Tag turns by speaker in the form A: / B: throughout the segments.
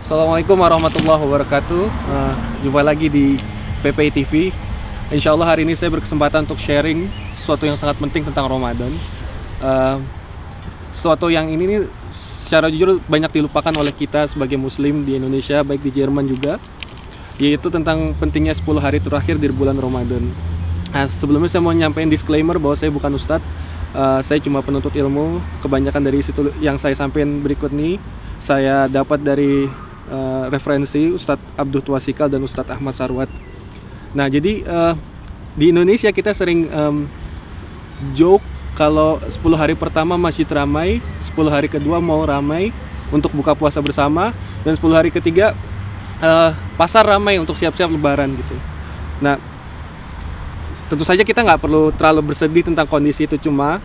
A: Assalamualaikum warahmatullahi wabarakatuh. Jumpa lagi di PPI TV. Insya Allah hari ini saya berkesempatan untuk sharing sesuatu yang sangat penting tentang Ramadan. Sesuatu yang ini nih, secara jujur banyak dilupakan oleh kita sebagai Muslim di Indonesia, baik di Jerman juga, yaitu tentang pentingnya 10 hari terakhir di bulan Ramadan. Nah, sebelumnya saya mau nyampein disclaimer bahwa saya bukan ustadz, saya cuma penuntut ilmu. Kebanyakan dari situ yang saya sampaikan berikut ini saya dapat dari referensi Ustadz Abdul Twasikal dan Ustadz Ahmad Sarwat. Nah, jadi di Indonesia kita sering joke kalau 10 hari pertama masjid ramai, 10 hari kedua mall ramai untuk buka puasa bersama, dan 10 hari ketiga pasar ramai untuk siap-siap lebaran gitu. Nah, tentu saja kita nggak perlu terlalu bersedih tentang kondisi itu, cuma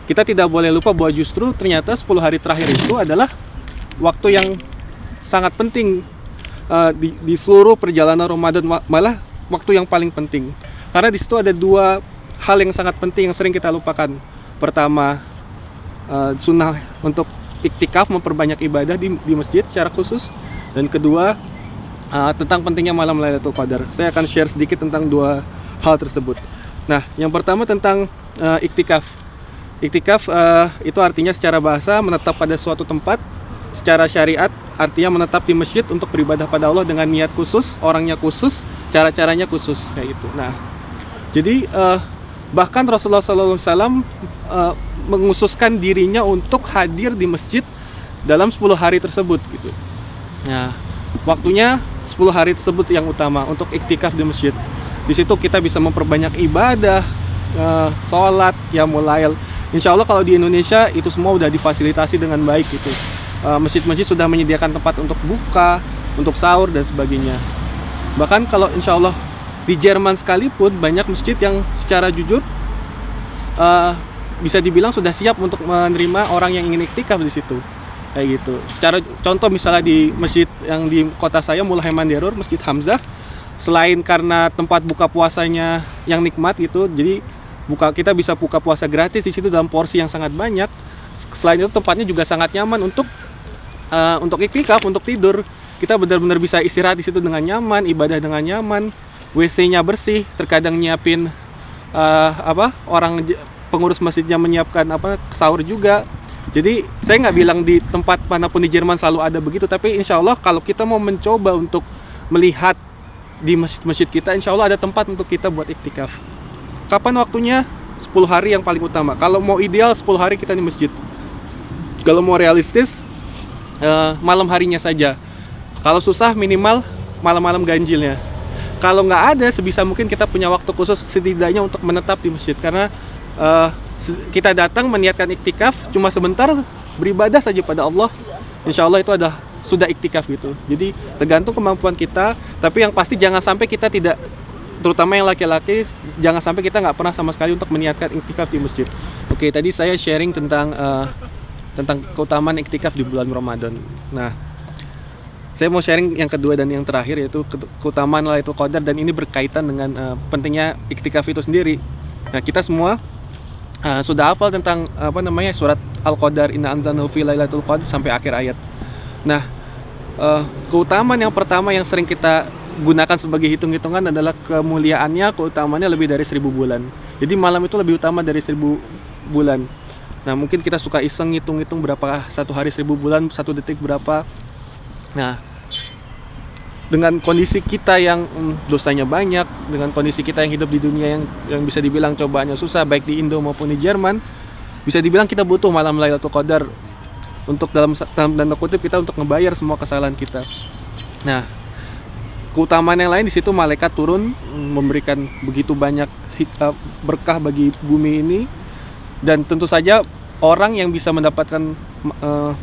A: kita tidak boleh lupa bahwa justru ternyata 10 hari terakhir itu adalah waktu yang sangat penting di seluruh perjalanan Ramadan, malah waktu yang paling penting. Karena di situ ada dua hal yang sangat penting yang sering kita lupakan. Pertama, sunnah untuk iktikaf, memperbanyak ibadah di masjid secara khusus. Dan kedua, tentang pentingnya malam Lailatul Qadar. Saya akan share sedikit tentang dua hal tersebut. Nah, yang pertama tentang iktikaf. Iktikaf itu artinya secara bahasa menetap pada suatu tempat. Secara syariat artinya menetap di masjid untuk beribadah pada Allah dengan niat khusus, orangnya khusus, cara-caranya khusus, kayak gitu. Nah, jadi bahkan Rasulullah SAW menghususkan dirinya untuk hadir di masjid dalam 10 hari tersebut gitu. Nah, waktunya 10 hari tersebut yang utama untuk iktikaf di masjid. Di situ kita bisa memperbanyak ibadah, sholat, qiyamul lail. Insya Allah kalau di Indonesia itu semua udah difasilitasi dengan baik gitu. Masjid-masjid sudah menyediakan tempat untuk buka, untuk sahur dan sebagainya. Bahkan kalau insya Allah di Jerman sekalipun banyak masjid yang secara jujur bisa dibilang sudah siap untuk menerima orang yang ingin iktikaf di situ, kayak gitu. Secara contoh misalnya di masjid yang di kota saya, Mulai Manderur, Masjid Hamzah, selain karena tempat buka puasanya yang nikmat gitu, jadi kita bisa buka puasa gratis di situ dalam porsi yang sangat banyak. Selain itu tempatnya juga sangat nyaman untuk iktikaf, untuk tidur. Kita benar-benar bisa istirahat di situ dengan nyaman, ibadah dengan nyaman, WC-nya bersih, terkadang nyiapin orang pengurus masjidnya menyiapkan sahur juga. Jadi saya nggak bilang di tempat manapun di Jerman selalu ada begitu, tapi insya Allah kalau kita mau mencoba untuk melihat di masjid-masjid kita, insya Allah ada tempat untuk kita buat iktikaf. Kapan waktunya? 10 hari yang paling utama. Kalau mau ideal 10 hari kita di masjid. Kalau mau realistis, malam harinya saja. Kalau susah minimal malam-malam ganjilnya. Kalau nggak ada, sebisa mungkin kita punya waktu khusus setidaknya untuk menetap di masjid. Karena kita datang meniatkan iktikaf cuma sebentar, beribadah saja pada Allah. Insya Allah itu sudah iktikaf gitu. Jadi tergantung kemampuan kita. Tapi yang pasti jangan sampai kita tidak, terutama yang laki-laki, jangan sampai kita nggak pernah sama sekali untuk meniatkan iktikaf di masjid. Oke, tadi saya sharing tentang keutamaan iktikaf di bulan Ramadan. Nah, saya mau sharing yang kedua dan yang terakhir, yaitu keutamaan Lailatul Qadar, dan ini berkaitan dengan pentingnya iktikaf itu sendiri. Nah, kita semua sudah hafal tentang surat Al-Qadar, Inna anzalnahu fi Lailatul Qadar sampai akhir ayat. Nah, keutamaan yang pertama yang sering kita gunakan sebagai hitung-hitungan adalah kemuliaannya, keutamaannya lebih dari 1000 bulan. Jadi malam itu lebih utama dari 1000 bulan. Nah, mungkin kita suka iseng ngitung-ngitung berapa satu hari 1000 bulan, satu detik berapa. Nah, dengan kondisi kita yang dosanya banyak, dengan kondisi kita yang hidup di dunia yang bisa dibilang cobaannya susah, baik di Indo maupun di Jerman, bisa dibilang kita butuh malam Lailatul Qadar untuk dalam tanda kutip kita untuk ngebayar semua kesalahan kita. Nah, keutamaan yang lain di situ, malaikat turun memberikan begitu banyak berkah bagi bumi ini. Dan tentu saja orang yang bisa mendapatkan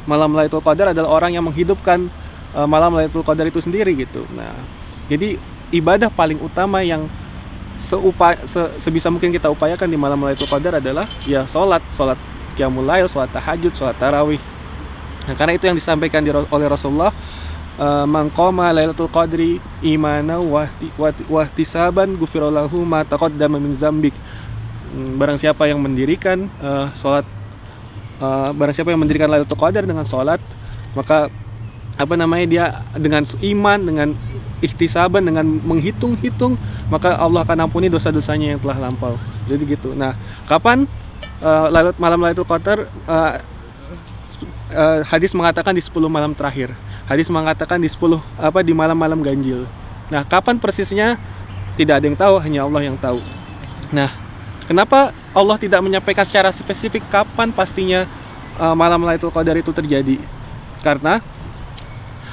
A: malam Lailatul Qadar adalah orang yang menghidupkan malam Lailatul Qadar itu sendiri gitu. Nah, jadi ibadah paling utama yang sebisa mungkin kita upayakan di malam Lailatul Qadar adalah ya sholat qiyamul lail, sholat tahajud, sholat tarawih. Nah, karena itu yang disampaikan oleh Rasulullah, man qama Lailatul Qadri imanan wa ihtisaban ghufira lahu ma taqaddama min dzambik. Barang siapa yang mendirikan Lailatul Qadar dengan sholat, maka apa namanya, dia dengan iman, dengan ikhtisaban, dengan menghitung-hitung, maka Allah akan ampuni dosa-dosanya yang telah lampau. Jadi gitu. Nah, kapan malam Lailatul Qadar? Hadis mengatakan di 10 malam terakhir. Hadis mengatakan di 10 di malam-malam ganjil. Nah, kapan persisnya tidak ada yang tahu, hanya Allah yang tahu. Nah, kenapa Allah tidak menyampaikan secara spesifik kapan pastinya malam Lailatul Qadar itu terjadi? Karena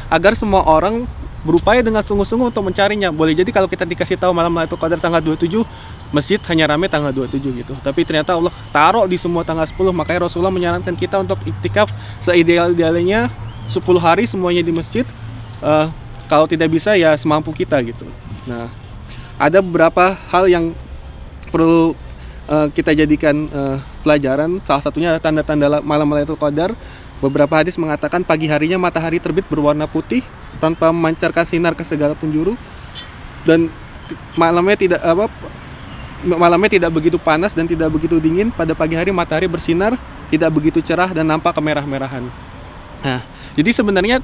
A: agar semua orang berupaya dengan sungguh-sungguh untuk mencarinya. Boleh jadi kalau kita dikasih tahu malam Lailatul Qadar tanggal 27, masjid hanya ramai tanggal 27 gitu. Tapi ternyata Allah taruh di semua tanggal 10, makanya Rasulullah menyarankan kita untuk iktikaf seideal-idealnya 10 hari semuanya di masjid. Kalau tidak bisa ya semampu kita gitu. Nah, ada beberapa hal yang perlu kita jadikan pelajaran. Salah satunya adalah tanda-tanda malam Lailatul Qadar. Beberapa hadis mengatakan pagi harinya matahari terbit berwarna putih tanpa memancarkan sinar ke segala penjuru, dan malamnya tidak begitu panas dan tidak begitu dingin. Pada pagi hari matahari bersinar, tidak begitu cerah dan nampak kemerah-merahan. Nah, jadi sebenarnya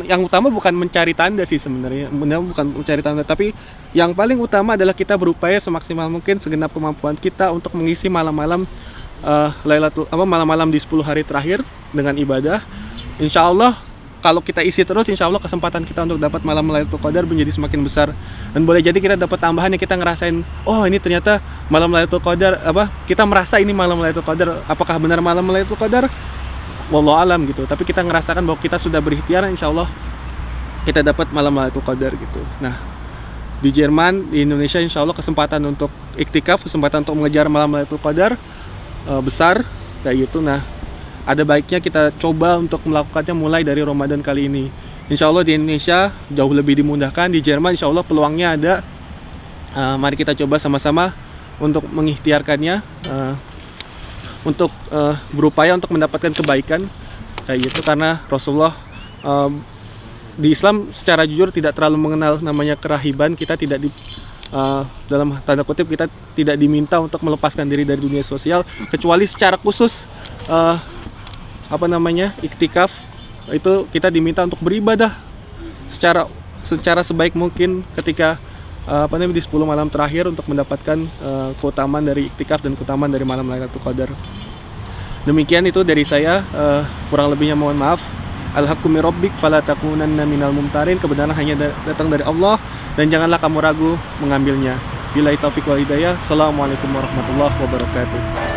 A: yang utama bukan mencari tanda sih sebenarnya. Bukan mencari tanda, tapi yang paling utama adalah kita berupaya semaksimal mungkin segenap kemampuan kita untuk mengisi malam-malam malam-malam di 10 hari terakhir dengan ibadah. Insya Allah kalau kita isi terus, insya Allah kesempatan kita untuk dapat malam Lailatul Qadar menjadi semakin besar. Dan boleh jadi kita dapat tambahan yang kita ngerasain, oh ini ternyata malam Lailatul Qadar, kita merasa ini malam Lailatul Qadar. Apakah benar malam Lailatul Qadar? Wallahu alam gitu. Tapi kita ngerasakan bahwa kita sudah berikhtiar, insya Allah kita dapat malam Lailatul Qadar gitu. Nah, di Jerman, di Indonesia, insya Allah kesempatan untuk iktikaf, kesempatan untuk mengejar malam Lailatul Qadar besar kayak gitu. Nah, ada baiknya kita coba untuk melakukannya mulai dari Ramadan kali ini. Insya Allah di Indonesia jauh lebih dimudahkan. Di Jerman insya Allah peluangnya ada. Mari kita coba sama-sama untuk mengikhtiarkannya, untuk berupaya untuk mendapatkan kebaikan kayak gitu. Karena Rasulullah di Islam secara jujur tidak terlalu mengenal namanya kerahiban. Kita tidak dalam tanda kutip kita tidak diminta untuk melepaskan diri dari dunia sosial, kecuali secara khusus iktikaf itu kita diminta untuk beribadah secara sebaik mungkin ketika di 10 malam terakhir untuk mendapatkan keutamaan dari iktikaf dan keutamaan dari malam Lailatul Qadar. Demikian itu dari saya, kurang lebihnya mohon maaf. Al-haqqu min rabbik fala takunanna minal mumtarin. Kebenaran hanya datang dari Allah dan janganlah kamu ragu mengambilnya. Billahi taufiq wal hidayah. Assalamualaikum warahmatullahi wabarakatuh.